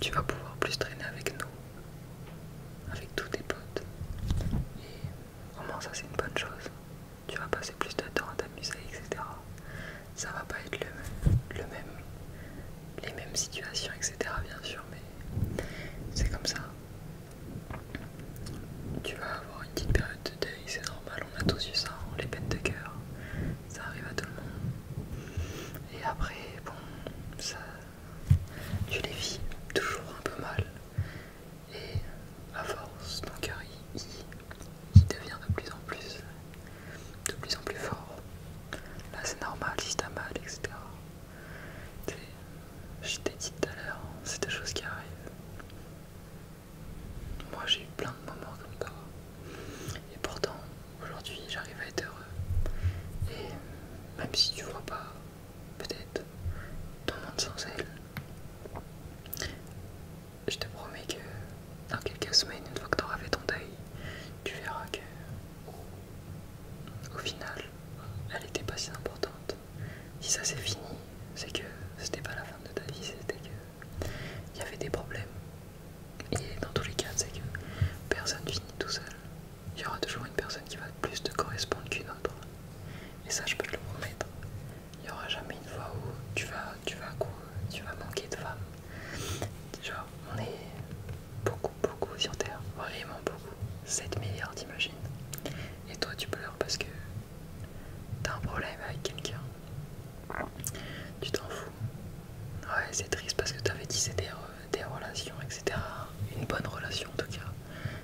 tu vas pouvoir plus traîner avec nous, avec tous tes potes. Et au moins ça c'est une bonne chose. Tu vas passer plus de temps à t'amuser, etc. Ça va pas être les mêmes situations, etc. bien sûr, mais c'est comme ça. Tu vas avoir une petite période de deuil, c'est normal, on a tous eu ça, les peines de cœur, ça arrive à tout le monde. Et après, bon, ça, tu les vis toujours un peu mal. Et à force, ton cœur il devient de plus en plus fort. Là c'est normal si t'as mal, etc. Je t'ai dit tout à l'heure, c'est des choses qui arrivent. Moi j'ai eu plein de moments comme ça. Et pourtant, aujourd'hui j'arrive à être heureux. Et même si tu vois pas peut-être ton monde sans elle, je te promets que dans quelques semaines, une fois que tu auras fait ton deuil, tu verras que au final, elle était pas si importante. Si ça s'est fini, c'est que c'était pas la fin de ta vie, c'était que il y avait des problèmes. Et dans tous les cas, c'est que personne finit tout seul. Il y aura toujours une personne qui va plus te correspondre qu'une autre. Et ça, je peux te le promettre. Il n'y aura jamais une fois où tu vas manquer de femmes. Genre, on est beaucoup sur Terre, vraiment beaucoup. 7 milliards t'imagines. Et toi, tu pleures parce que t'as un problème avec quelqu'un. Tu t'en fous. Ouais, c'est triste parce que t'avais dit c'était des relations, etc. Une bonne relation en tout cas.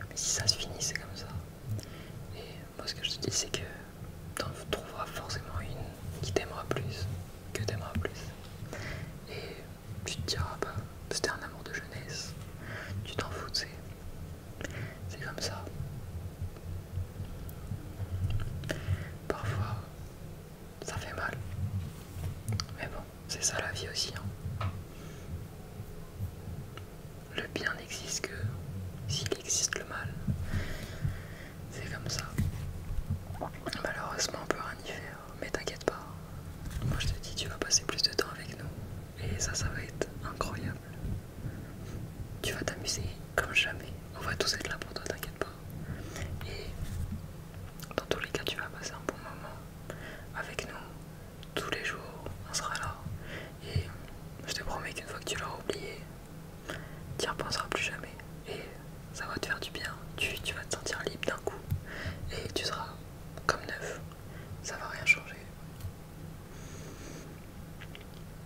Mais si ça se finit, c'est comme ça. Et moi, ce que je te dis, c'est que t'en trouveras forcément une qui t'aimera plus, que t'aimeras plus. Et tu te diras, bah, c'était un amour de jeunesse. Tu t'en fous, c'est comme ça. Parfois, ça fait mal. Mais bon, c'est ça la vie aussi. Hein. Le bien n'existe que s'il existe le mal. C'est comme ça. Malheureusement, on peut rien y faire. Mais t'inquiète pas. Moi, je te dis, tu vas passer plus de temps avec nous. Et ça va être incroyable. Tu vas t'amuser comme jamais. On va tous être là pour toi, t'inquiète pas. Et dans tous les cas, tu vas passer un bon moment avec nous. Tous les jours, on sera là. Et je te promets qu'une fois que tu l'auras oublié, tu n'y repenseras plus jamais. Et ça va te faire du bien. Tu vas te sentir libre d'un coup. Et tu seras comme neuf. Ça va rien changer.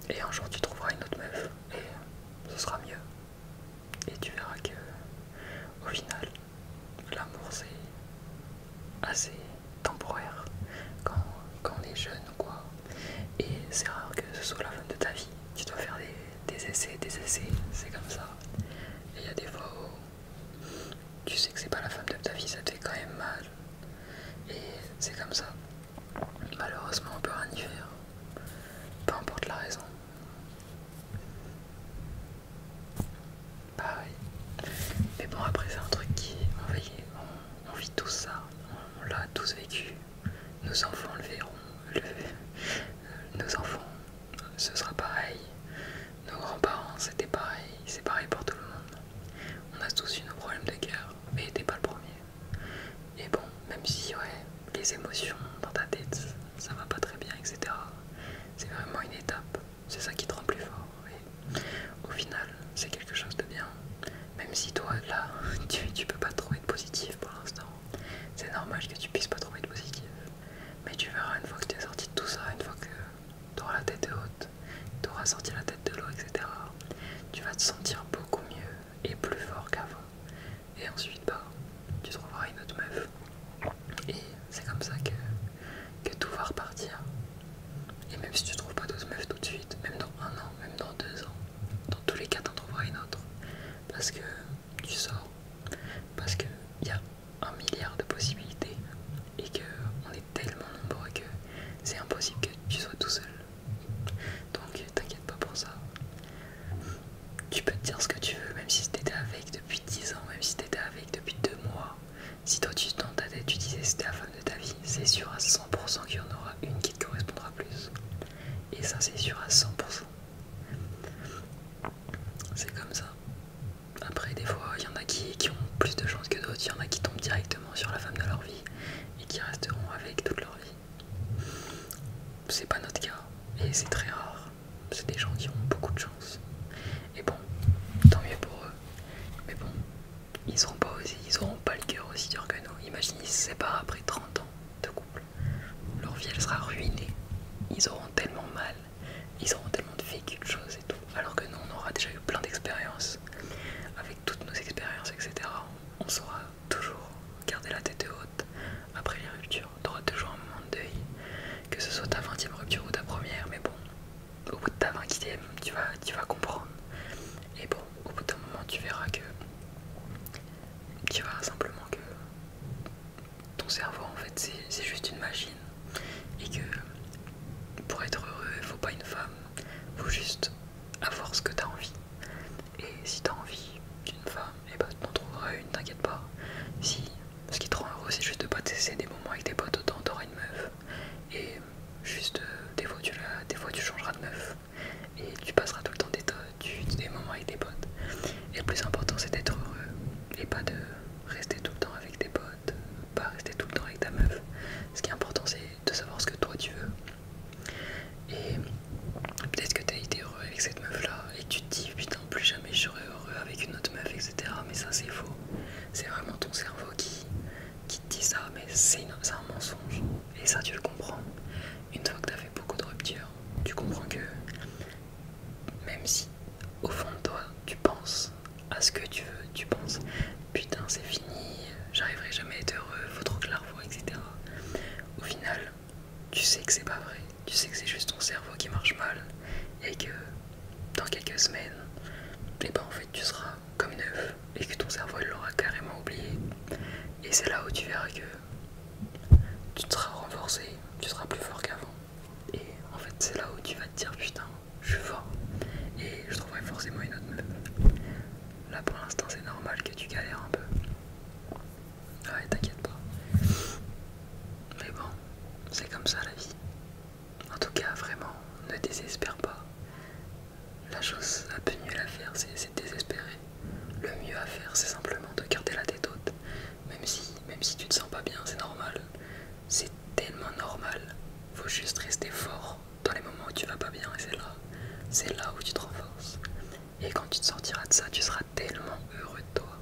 Et un jour, tu trouveras une autre meuf. Et ce sera mieux. Et tu verras que, au final, l'amour c'est assez temporaire quand on est jeune ou quoi. Et c'est rare que ce soit la fin de ta vie. Tu dois faire des essais, c'est comme ça. Et il y a des fois où tu sais que c'est pas la fin de ta vie, ça te fait quand même mal. Et c'est comme ça. Malheureusement, on peut rien y faire. Peu importe la raison. Pareil. Mais bon, après, c'est un truc qui. On vit tous ça. On l'a tous vécu. Nos enfants le verront. Nos enfants, ce sera pareil. Nos grands-parents, c'était pareil. C'est pareil pour tout le monde. On a tous eu nos problèmes de cœur, mais t'es pas le premier. Et bon, même si, ouais, les émotions dans ta tête, ça va pas très bien, etc. C'est vraiment une étape. C'est ça qui te rend plus fort. Et au final, c'est quelque chose de bien. Même si toi, là, tu peux pas trouver de positif pour l'instant. C'est normal que tu puisses pas trouver de positif. Mais tu verras une fois que tu es sorti de tout ça, une fois que tu auras la tête haute, tu auras sorti la tête de l'eau, etc. Tu vas te sentir beaucoup mieux et plus fort qu'avant. Et ensuite, bah, tu trouveras une autre meuf. Et c'est comme ça que tout va repartir. Et même si tu trouves pas d'autres meufs tout de suite, même dans 1 an, même dans 2 ans, dans tous les cas, t'en trouveras une autre. Parce que tu sors, parce qu'il y a 1 milliard de possibilités et qu'on est tellement nombreux que c'est impossible que tu sois tout seul. Donc t'inquiète pas pour ça. Tu peux te dire ce que tu veux, même si t'étais avec depuis 10 ans, même si t'étais avec depuis 2 mois. Si toi dans ta tête tu disais c'était la femme de ta vie, c'est sûr à 100% qu'il y en aura une qui te correspondra plus. Et ça c'est sûr à 100%. C'est comme ça. il y en a qui tombent directement sur la femme de leur vie et qui resteront avec toute leur vie. C'est pas notre cas et c'est très rare. C'est des gens qui ont beaucoup de chance. Et bon, tant mieux pour eux. Mais bon, ils auront pas le cœur aussi dur que nous. Imagine, ils se séparent après 30 ans de couple. Leur vie, elle sera ruinée. Ils auront tellement mal. Ils auront tellement vécu de choses et tout. Alors que nous, on aura déjà eu plein d'expériences. Avec toutes nos expériences, etc. On saura toujours garder la tête haute après les ruptures. Tu auras toujours un moment de deuil. Que ce soit ta 20e rupture ou ta première. Mais bon, au bout de ta 20e, tu vas comprendre. Et bon, au bout d'un moment, tu verras simplement que ton cerveau, en fait, c'est juste une machine. Et que pour être heureux, il faut pas une femme. Il faut juste avoir ce que tu as envie. Et si tu as envie d'une femme, et bah t'en trouveras une, t'inquiète pas. Si ce qui te rend heureux, c'est juste de pas te laisser des moments avec tes potes, autant t'auras une meuf. Et juste des fois tu changeras de meuf. Et tu passeras tout le temps des moments avec tes potes. Et le plus important, c'est d'être heureux. Et pas de rester tout le temps avec tes potes, pas rester tout le temps avec ta meuf. Ce qui est important, c'est de savoir ce que toi tu veux. Et peut-être que tu as été heureux avec cette meuf là et tu te dis putain, plus jamais je serai heureux avec une autre meuf, etc. Mais ça, c'est faux. C'est vraiment ton cerveau qui te dit ça, mais c'est un mensonge. Et ça, tu le comprends. Une fois que tu as fait beaucoup de ruptures, tu comprends que même si au fond de toi tu penses à ce que tu veux, tu penses putain, c'est fini, j'arriverai jamais à être heureux, faut trop que je la revoie, etc. Au final, tu sais que c'est pas vrai, tu sais que c'est juste ton cerveau qui marche mal et que dans quelques semaines, et ben en fait tu seras comme neuf et que ton cerveau il l'aura carrément oublié. Et c'est là où tu verras que tu te seras renforcé, tu seras plus fort qu'avant. Et en fait c'est là où tu vas te dire putain, je suis fort et je trouverai forcément une autre meuf. Là pour l'instant c'est normal que tu galères un peu. Ouais, t'inquiète pas. Mais bon, c'est comme ça la vie. En tout cas, vraiment, ne désespère pas. La chose la plus nulle à faire, c'est désespérer. Le mieux à faire, c'est simplement de garder la tête haute. Même si tu te sens pas bien, c'est normal. C'est tellement normal. Faut juste rester fort dans les moments où tu vas pas bien et c'est là où tu te renforces. Et quand tu te sortiras de ça, tu seras tellement heureux de toi.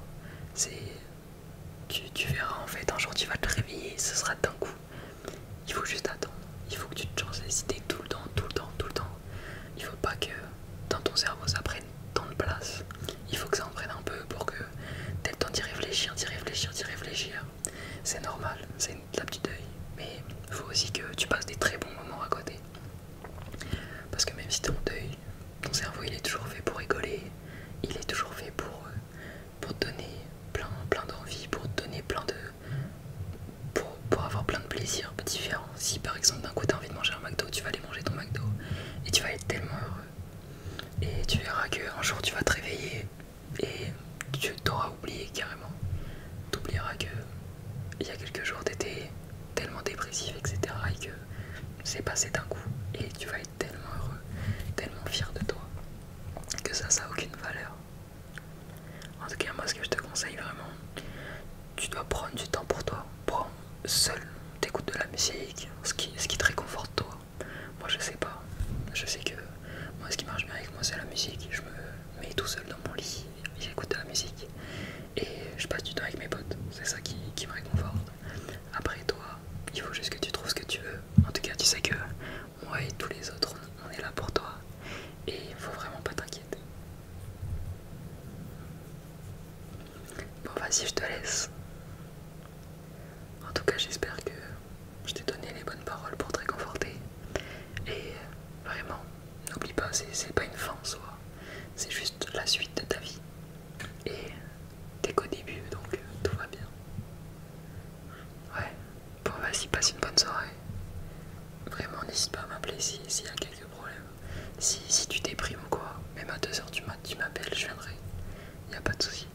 Tu verras en fait, un jour tu vas te réveiller, ce sera d'un coup. Il faut juste attendre. Il faut que tu te changes les idées tout le temps, tout le temps, tout le temps. Il faut pas que dans ton cerveau ça prenne tant de place. Il faut que ça en prenne un peu pour que t'aies le temps d'y réfléchir, d'y réfléchir, d'y réfléchir. C'est normal, c'est la petite deuil. Mais il faut aussi que tu passes des très bons moments à côté. Parce que même si t'es en deuil, ton cerveau il est toujours fait pour rigoler. Il est toujours fait pour te donner plein d'envie, pour te donner plein de... Pour avoir plein de plaisirs différents. Si par exemple d'un coup t'as envie de manger un McDo, tu vas aller manger ton McDo et tu vas être tellement heureux. Et tu verras qu'un jour tu vas te réveiller et tu t'auras oublié carrément. T'oublieras que il y a quelques jours t'étais tellement dépressif, etc. et que c'est passé d'un coup. Et tu vas être tellement heureux, tellement fier de toi que ça a aucune valeur. En tout cas, moi ce que je te conseille vraiment, tu dois prendre du temps pour toi. Prends seul, t'écoutes de la musique, ce qui te réconforte toi. Moi je sais pas, je sais que moi ce qui marche bien avec moi c'est la musique. Je me mets tout seul dans mon lit, j'écoute de la musique et je passe du temps avec mes potes. C'est ça qui me réconforte. Après toi, il faut juste que tu trouves ce que tu veux. En tout cas tu sais que moi et tous les autres on est là pour toi et il faut vraiment pas t'inquiéter. Bon vas-y, je te laisse. En tout cas j'espère que je t'ai donné les bonnes paroles pour te réconforter. Et vraiment, n'oublie pas, c'est pas une fin en soi. C'est juste la suite de ta vie. Et t'es qu'au début, donc tout va bien. Ouais, bon vas-y, passe une bonne soirée. Vraiment, n'hésite pas à m'appeler s'il y a quelques problèmes. Si tu déprimes ou quoi, même à 2h du mat, tu m'appelles, je viendrai. Y a pas de souci.